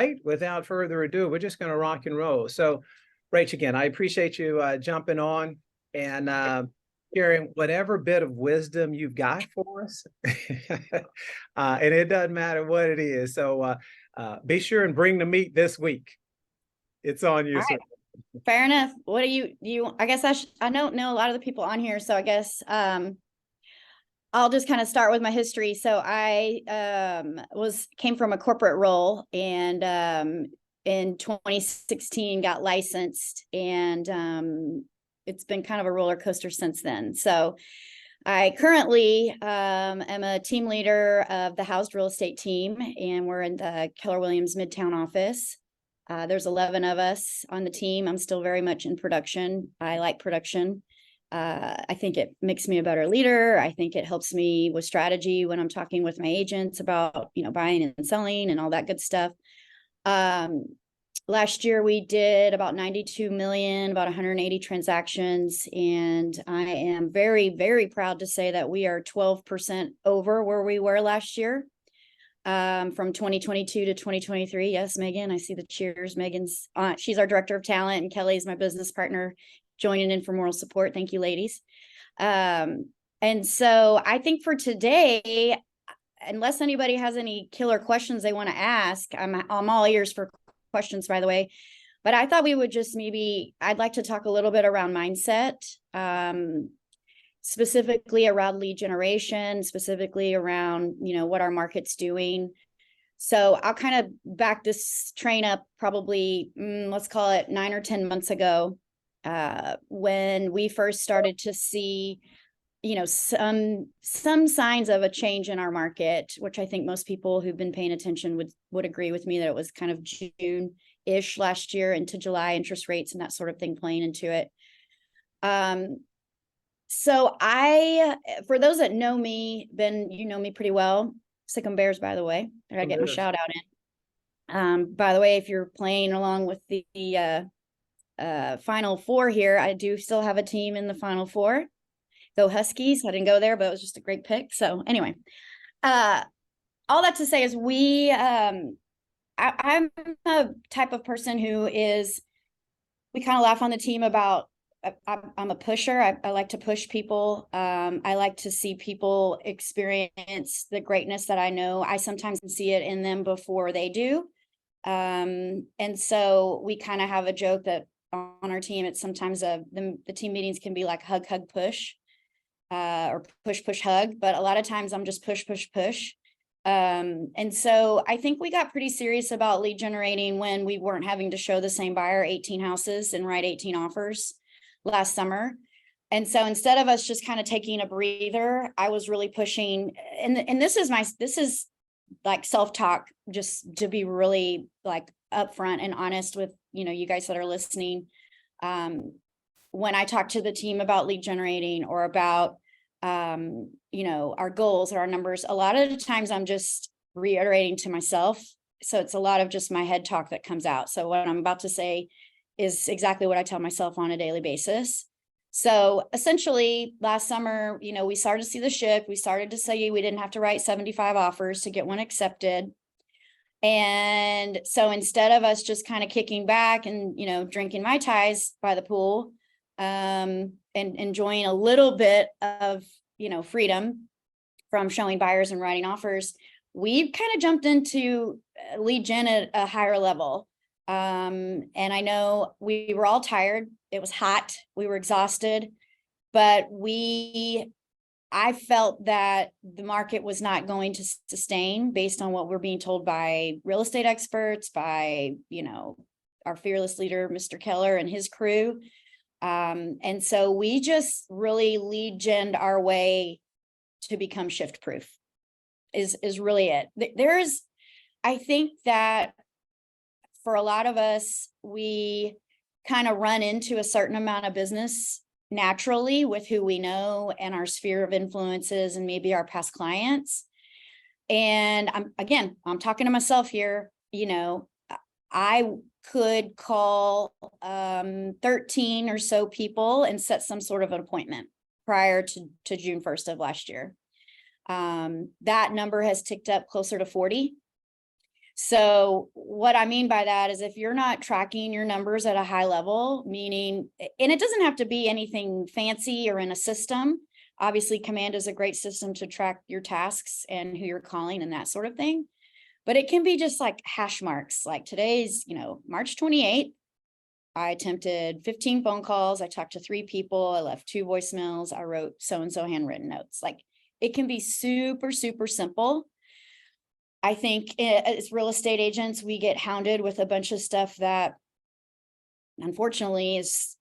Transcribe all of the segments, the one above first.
right, without further ado, we're just going to rock and roll. So, Rach, again, I appreciate you jumping on and sharing whatever bit of wisdom you've got for us. And it doesn't matter what it is. So be sure and bring the meat this week. It's on you, sir. Fair enough. What do you, I guess I don't know a lot of the people on here, so I guess I'll just kind of start with my history. So I came from a corporate role, and in 2016 got licensed, and it's been kind of a roller coaster since then. So I currently am a team leader of the housed real estate team, and we're in the Keller Williams Midtown office. There's 11 of us on the team. I'm still very much in production. I like production. I think it makes me a better leader. I think it helps me with strategy when I'm talking with my agents about, buying and selling and all that good stuff. Last year we did about 92 million, about 180 transactions. And I am very, very proud to say that we are 12% over where we were last year. From 2022 to 2023. Yes, Megan, I see the cheers. Megan's she's our director of talent, and Kelly's my business partner, joining in for moral support. Thank you, ladies. And so I think for today, unless anybody has any killer questions they want to ask, I'm all ears for questions, by the way. But I thought we would just I'd like to talk a little bit around mindset. Specifically around lead generation, specifically around, what our market's doing. So I'll kind of back this train up probably, let's call it 9 or 10 months ago, when we first started to see, some signs of a change in our market, which I think most people who've been paying attention would agree with me that it was kind of June-ish last year into July, interest rates and that sort of thing playing into it. So for those that know me, Ben, you know me pretty well. Sick 'em Bears, by the way. I gotta get my shout out in. By the way, if you're playing along with the Final Four here, I do still have a team in the Final Four. Go Huskies. I didn't go there, but it was just a great pick. So anyway, all that to say is I'm a type of person we kind of laugh on the team about, I'm a pusher. I like to push people. I like to see people experience the greatness that I know. I sometimes see it in them before they do. And so we kind of have a joke that on our team, it's sometimes the team meetings can be like hug, hug, push, or push, push, hug. But a lot of times I'm just push, push, push. And so I think we got pretty serious about lead generating when we weren't having to show the same buyer 18 houses and write 18 offers last summer. And so instead of us just kind of taking a breather, I was really pushing, and this is like self-talk, just to be really like upfront and honest with, you guys that are listening. When I talk to the team about lead generating or about, our goals or our numbers, a lot of the times I'm just reiterating to myself. So it's a lot of just my head talk that comes out. So what I'm about to say is exactly what I tell myself on a daily basis. So essentially last summer, we started to see the shift. We started to say we didn't have to write 75 offers to get one accepted. And so instead of us just kind of kicking back and, drinking Mai Tais by the pool, and enjoying a little bit of, freedom from showing buyers and writing offers, we've kind of jumped into lead gen at a higher level. And I know we were all tired. It was hot. We were exhausted, but I felt that the market was not going to sustain based on what we're being told by real estate experts, by, our fearless leader, Mr. Keller and his crew. And so we just really lead genned our way to become shift proof is really it. I think that for a lot of us, we kind of run into a certain amount of business naturally with who we know and our sphere of influences and maybe our past clients. And I'm talking to myself here, I could call 13 or so people and set some sort of an appointment prior to June 1st of last year. That number has ticked up closer to 40. So what I mean by that is if you're not tracking your numbers at a high level, meaning, and it doesn't have to be anything fancy or in a system. Obviously, Command is a great system to track your tasks and who you're calling and that sort of thing. But it can be just like hash marks, like today's, March 28th. I attempted 15 phone calls. I talked to 3 people. I left 2 voicemails. I wrote so-and-so handwritten notes. Like it can be super, super simple. I think as real estate agents, we get hounded with a bunch of stuff that unfortunately is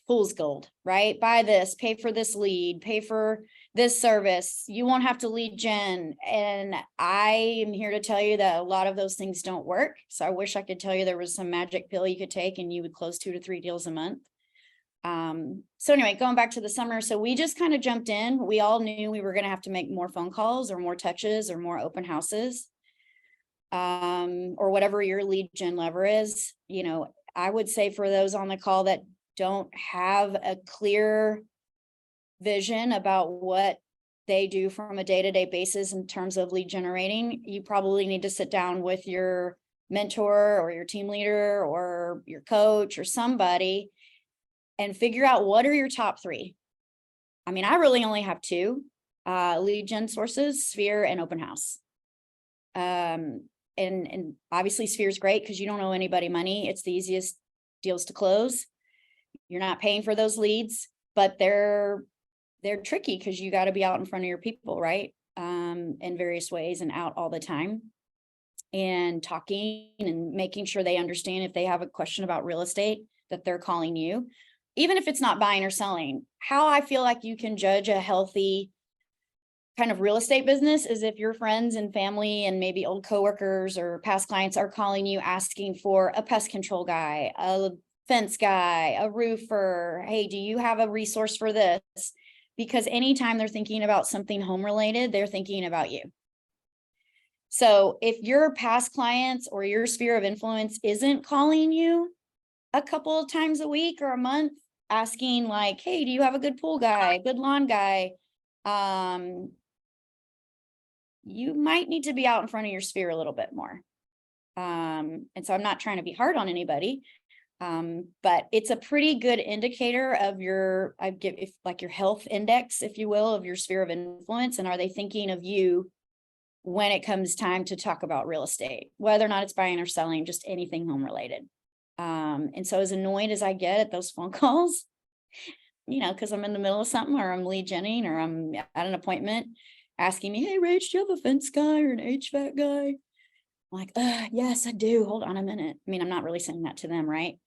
fool's gold, right? Buy this, pay for this lead, pay for this service. You won't have to lead gen. And I am here to tell you that a lot of those things don't work. So I wish I could tell you there was some magic pill you could take and you would close 2 to 3 deals a month. So anyway, going back to the summer. So we just kind of jumped in. We all knew we were going to have to make more phone calls or more touches or more open houses. Or whatever your lead gen lever is, I would say for those on the call that don't have a clear vision about what they do from a day-to-day basis in terms of lead generating, you probably need to sit down with your mentor or your team leader or your coach or somebody and figure out what are your top 3. I mean, I really only have 2 lead gen sources, Sphere and Open House. And obviously Sphere is great because you don't owe anybody money. It's the easiest deals to close. You're not paying for those leads, but they're tricky because you got to be out in front of your people, right? In various ways and out all the time and talking and making sure they understand if they have a question about real estate that they're calling you, even if it's not buying or selling. How I feel like you can judge a healthy kind of real estate business is if your friends and family and maybe old coworkers or past clients are calling you asking for a pest control guy, a fence guy, a roofer. Hey, do you have a resource for this? Because anytime they're thinking about something home related, they're thinking about you. So if your past clients or your sphere of influence isn't calling you a couple of times a week or a month, asking like, hey, do you have a good pool guy, good lawn guy? You might need to be out in front of your sphere a little bit more. And so I'm not trying to be hard on anybody, but it's a pretty good indicator of your health index, if you will, of your sphere of influence. And are they thinking of you when it comes time to talk about real estate, whether or not it's buying or selling, just anything home related. And so as annoyed as I get at those phone calls, because I'm in the middle of something or I'm lead genning or I'm at an appointment asking me, hey, Rach, do you have a fence guy or an HVAC guy? I'm like, yes, I do. Hold on a minute. I mean, I'm not really saying that to them, right?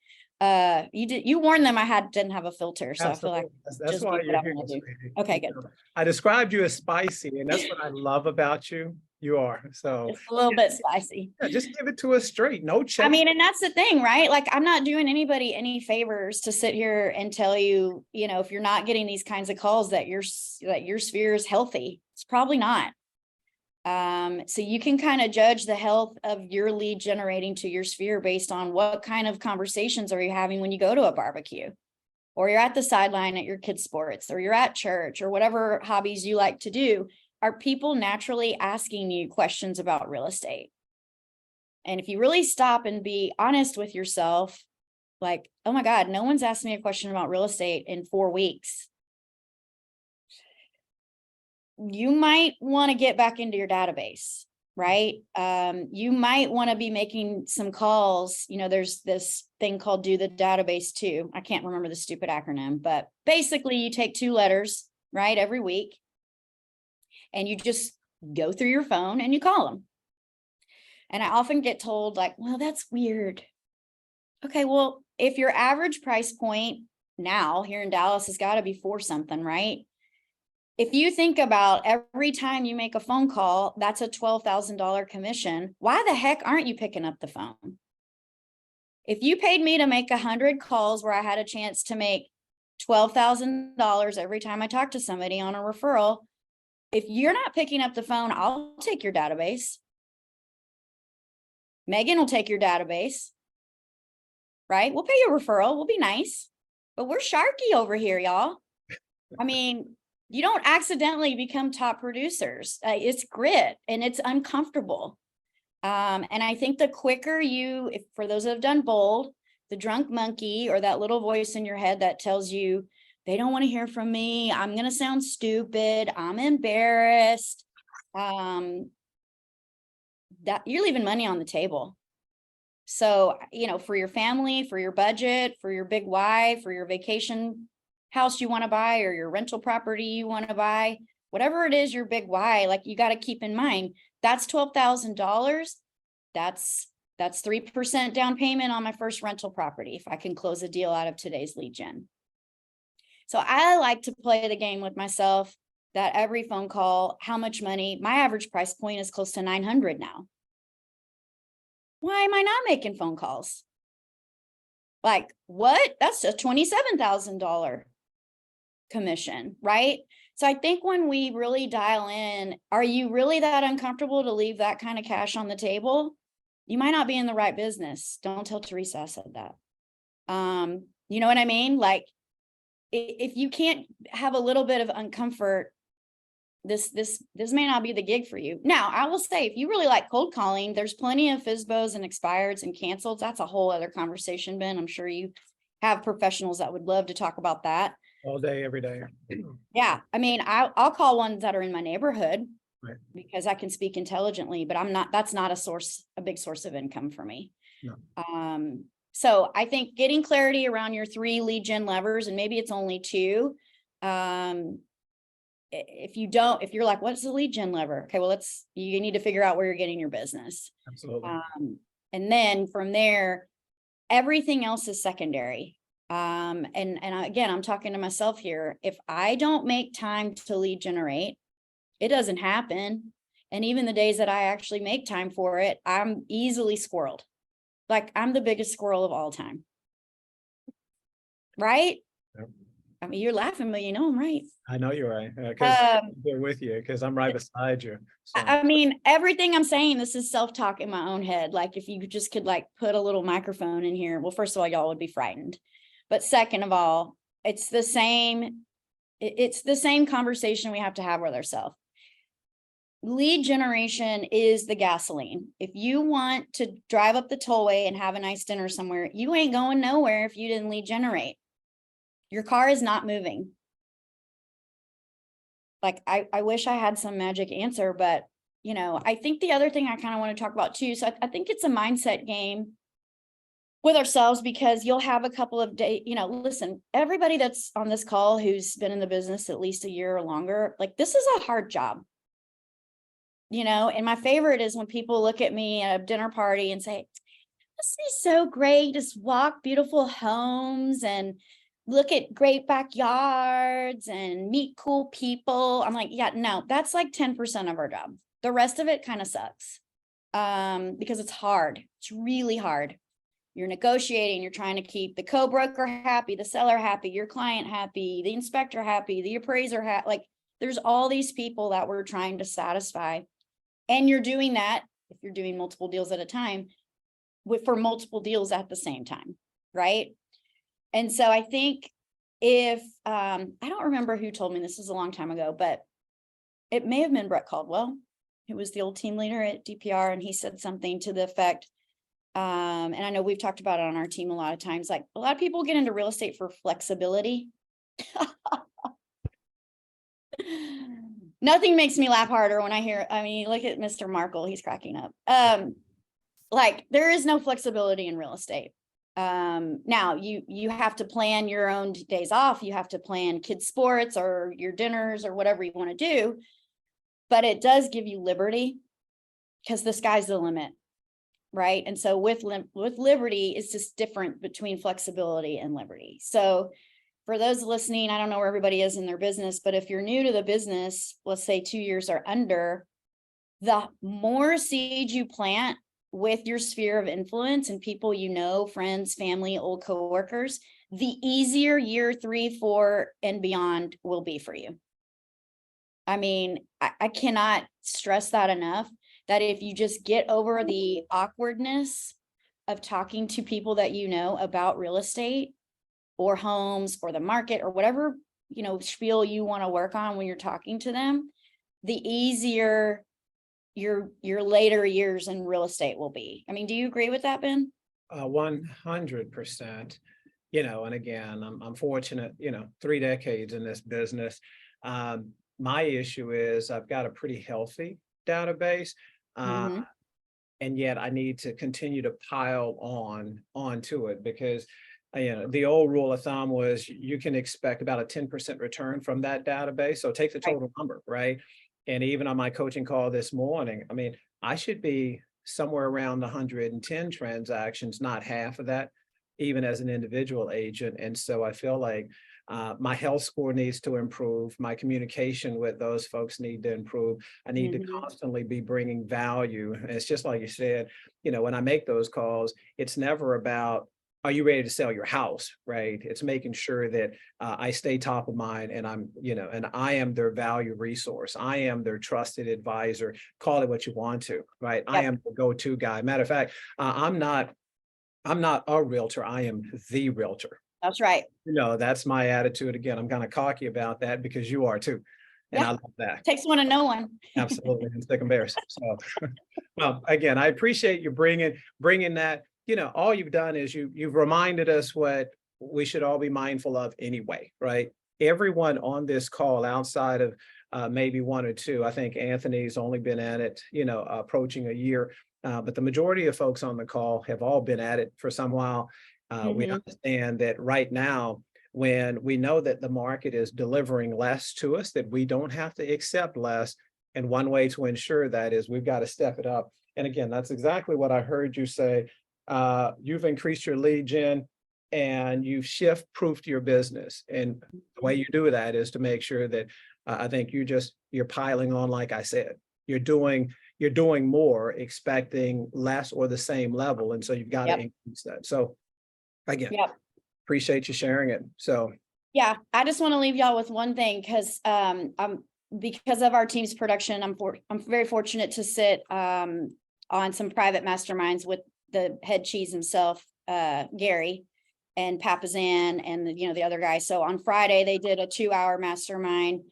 You warned them didn't have a filter. So Absolutely. I feel like That's why you're here. Okay, good. I described you as spicy, and that's what I love about you. You are. So it's a little bit spicy. Yeah, just give it to us straight. No check. I mean, and that's the thing, right? Like, I'm not doing anybody any favors to sit here and tell you, if you're not getting these kinds of calls that your sphere is healthy. It's probably not. So you can kind of judge the health of your lead generating to your sphere based on what kind of conversations are you having when you go to a barbecue, or you're at the sideline at your kids' sports, or you're at church, or whatever hobbies you like to do. Are people naturally asking you questions about real estate? And if you really stop and be honest with yourself, like, oh my God, no one's asked me a question about real estate in 4 weeks. You might want to get back into your database, right? You might want to be making some calls. There's this thing called Do the Database Too. I can't remember the stupid acronym, but basically you take 2 letters, right, every week, and you just go through your phone and you call them. And I often get told like, well, that's weird. Okay, well, if your average price point now here in Dallas has got to be 4 something, right? If you think about every time you make a phone call, that's a $12,000 commission. Why the heck aren't you picking up the phone? If you paid me to make 100 calls where I had a chance to make $12,000 every time I talk to somebody on a referral, if you're not picking up the phone, I'll take your database. Megan will take your database, right? We'll pay you a referral. We'll be nice, but we're sharky over here, y'all. I mean, you don't accidentally become top producers. It's grit and it's uncomfortable. And I think the quicker if for those that have done bold, the drunk monkey or that little voice in your head that tells you they don't want to hear from me, I'm going to sound stupid, I'm embarrassed, that you're leaving money on the table. So, for your family, for your budget, for your big why, for your vacation house you want to buy, or your rental property you want to buy, whatever it is, your big why, like, you got to keep in mind, that's $12,000. That's 3% down payment on my first rental property if I can close a deal out of today's lead gen. So I like to play the game with myself that every phone call, how much money, my average price point is close to 900 now. Why am I not making phone calls? Like, what? That's a $27,000 commission, right? So I think when we really dial in, are you really that uncomfortable to leave that kind of cash on the table? You might not be in the right business. Don't tell Teresa I said that. You know what I mean? Like, if you can't have a little bit of uncomfort, this may not be the gig for you. Now, I will say, if you really like cold calling, there's plenty of FSBOs and expireds and canceled. That's a whole other conversation, Ben. I'm sure you have professionals that would love to talk about that. All day, every day. Yeah. I mean, I'll call ones that are in my neighborhood, Right. because I can speak intelligently, but that's not a big source of income for me. No. So I think getting clarity around your 3 lead gen levers, and maybe it's only 2. If you're like, what's the lead gen lever? Okay, well, you need to figure out where you're getting your business. Absolutely. And then from there, everything else is secondary. And again, I'm talking to myself here. If I don't make time to lead generate, it doesn't happen. And even the days that I actually make time for it, I'm easily squirreled. Like, I'm the biggest squirrel of all time. Right? Yep. I mean, you're laughing, but I'm right. I know you're right, because I'm there with you, because I'm right beside you. So. I mean, everything I'm saying, this is self-talk in my own head. Like, if you just could put a little microphone in here, well, first of all, y'all would be frightened. But second of all, it's the same conversation we have to have with ourselves. Lead generation is the gasoline. If you want to drive up the tollway and have a nice dinner somewhere, you ain't going nowhere if you didn't lead generate. Your car is not moving. Like, I wish I had some magic answer, but I think the other thing I kind of want to talk about too. So I think it's a mindset game with ourselves, because you'll have a couple of days, listen, everybody that's on this call who's been in the business at least a year or longer, like, this is a hard job. And my favorite is when people look at me at a dinner party and say, this is so great. Just walk beautiful homes and look at great backyards and meet cool people. I'm like, yeah, no, that's like 10% of our job. The rest of it kind of sucks, because it's hard. It's really hard. You're negotiating. You're trying to keep the co-broker happy, the seller happy, your client happy, the inspector happy, the appraiser happy. Like, there's all these people that we're trying to satisfy. And you're doing that if you're doing multiple deals at a time for multiple deals at the same time, right? And so I think if, I don't remember who told me this, is a long time ago, but it may have been Brett Caldwell, who was the old team leader at DPR. And he said something to the effect, and I know we've talked about it on our team a lot of times, like, a lot of people get into real estate for flexibility. Nothing makes me laugh harder when I hear, look at Mr. Markle, he's cracking up. Like, there is no flexibility in real estate. Now you have to plan your own days off. You have to plan kids' sports or your dinners or whatever you want to do, but it does give you liberty, because the sky's the limit. Right. And so with liberty, it's just different between flexibility and liberty. So for those listening, I don't know where everybody is in their business, but if you're new to the business, let's say 2 years or under, the more seeds you plant with your sphere of influence and people, friends, family, old coworkers, the easier year 3, 4, and beyond will be for you. I cannot stress that enough, that if you just get over the awkwardness of talking to people that about real estate or homes or the market or whatever, spiel you want to work on when you're talking to them, the easier your later years in real estate will be. I mean, do you agree with that, Ben? 100%. You know, and again, I'm fortunate, you know, 3 decades in this business. My issue is I've got a pretty healthy database. Mhm. And yet I need to continue to pile onto it because you know, the old rule of thumb was you can expect about a 10% return from that database. So take the Right. total number, right? And even on my coaching call this morning, I mean, I should be somewhere around 110 transactions, not half of that, even as an individual agent. And so I feel like my health score needs to improve. My communication with those folks need to improve. I need to Mhm. constantly be bringing value. And it's just like you said, you know, when I make those calls, it's never about, are you ready to sell your house, right? It's making sure that I stay top of mind and I'm, you know, and I am their value resource. I am their trusted advisor. Call it what you want to, right? I Yep. am the go-to guy. Matter of fact, I'm not a realtor. I am the realtor. That's right. You know, that's my attitude. Again, I'm kind of cocky about that because you are too. And I Yeah. love that. Takes one to know one. Absolutely. And sick and bears. So, well, again, I appreciate you bringing that. You know, all you've done is you've reminded us what we should all be mindful of anyway, right? Everyone on this call outside of maybe one or two, I think Anthony's only been at it, you know, approaching a year. But the majority of folks on the call have all been at it for some while. We Mhm. understand that right now, when we know that the market is delivering less to us, that we don't have to accept less. And one way to ensure that is we've got to step it up. And again, that's exactly what I heard you say. You've increased your lead gen and you've shift proofed your business. And the way you do that is to make sure that I think you're piling on, like I said, you're doing more, expecting less or the same level. And so you've got to Yep. increase that. So again, Yep. appreciate you sharing it. So Yeah, I just want to leave y'all with one thing because I'm because of our team's production, I'm very fortunate to sit on some private masterminds with the head cheese himself, Gary, and Papazan and the other guy. So on Friday they did a 2-hour mastermind.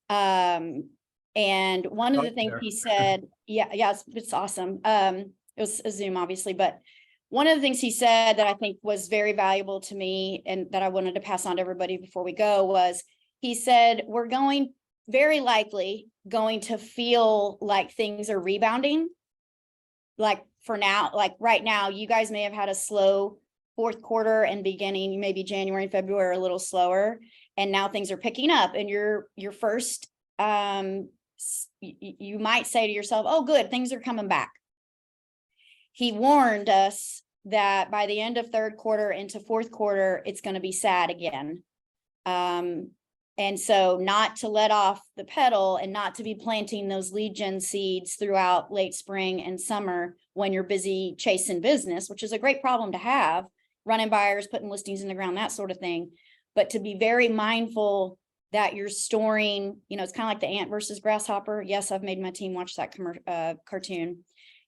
And one of the things he said, yeah, it's awesome. It was a Zoom obviously, but one of the things he said that I think was very valuable to me and that I wanted to pass on to everybody before we go was he said, we're very likely going to feel like things are rebounding. Like for now, like right now, you guys may have had a slow fourth quarter and beginning, maybe January and February are a little slower. And now things are picking up and your first, you might say to yourself, oh, good, things are coming back. He warned us that by the end of third quarter into fourth quarter, it's going to be sad again. And so not to let off the pedal and not to be planting those lead gen seeds throughout late spring and summer when you're busy chasing business, which is a great problem to have, running buyers, putting listings in the ground, that sort of thing. But to be very mindful that you're storing, it's kind of like the ant versus grasshopper. Yes, I've made my team watch that cartoon.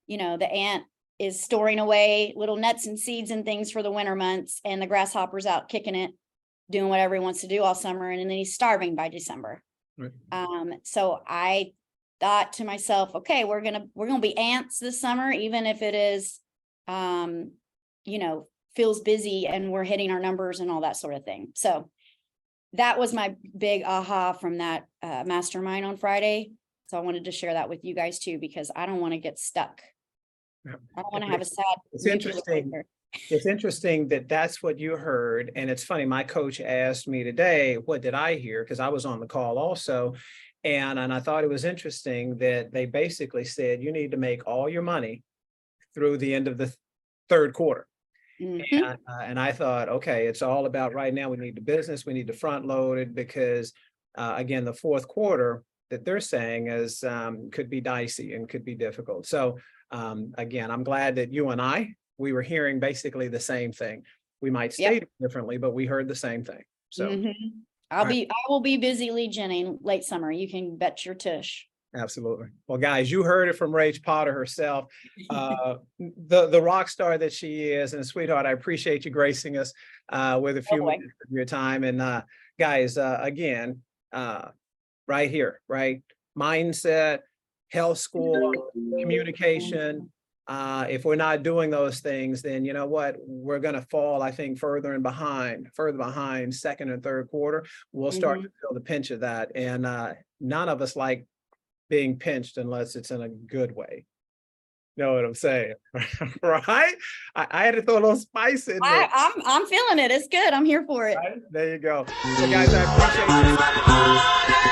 The ant is storing away little nuts and seeds and things for the winter months, and the grasshopper's out kicking it, doing whatever he wants to do all summer, and then he's starving by December. right. So I thought to myself, okay, we're gonna be ants this summer, even if it is feels busy and we're hitting our numbers and all that sort of thing. So that was my big aha from that mastermind on Friday. So I wanted to share that with you guys too, because I don't want to get stuck. Yeah. I don't want to have a sad. It's interesting. It's interesting that that's what you heard. And it's funny, my coach asked me today, what did I hear? Because I was on the call also. And I thought it was interesting that they basically said, you need to make all your money through the end of the third quarter. Mhm. And I thought, okay, it's all about right now. We need the business. We need to front load it because, again, the fourth quarter that they're saying is could be dicey and could be difficult. So again, I'm glad that you and we were hearing basically the same thing. We might state it differently, but we heard the same thing. So I will be busy lead genning late summer. You can bet your tush. absolutely. Well, guys, you heard it from Rachael Potter herself, the rock star that she is. And sweetheart, I appreciate you gracing us with a few minutes of your time. And guys, again, right here, right? Mindset, health score, communication. If we're not doing those things, then you know what, we're going to fall, I think, further behind second and third quarter. We'll start to feel the pinch of that. And none of us like being pinched unless it's in a good way. Know what I'm saying? Right? I had to throw a little spice in there. I'm feeling it. It's good. I'm here for it. Right? There you go. So guys, I appreciate you.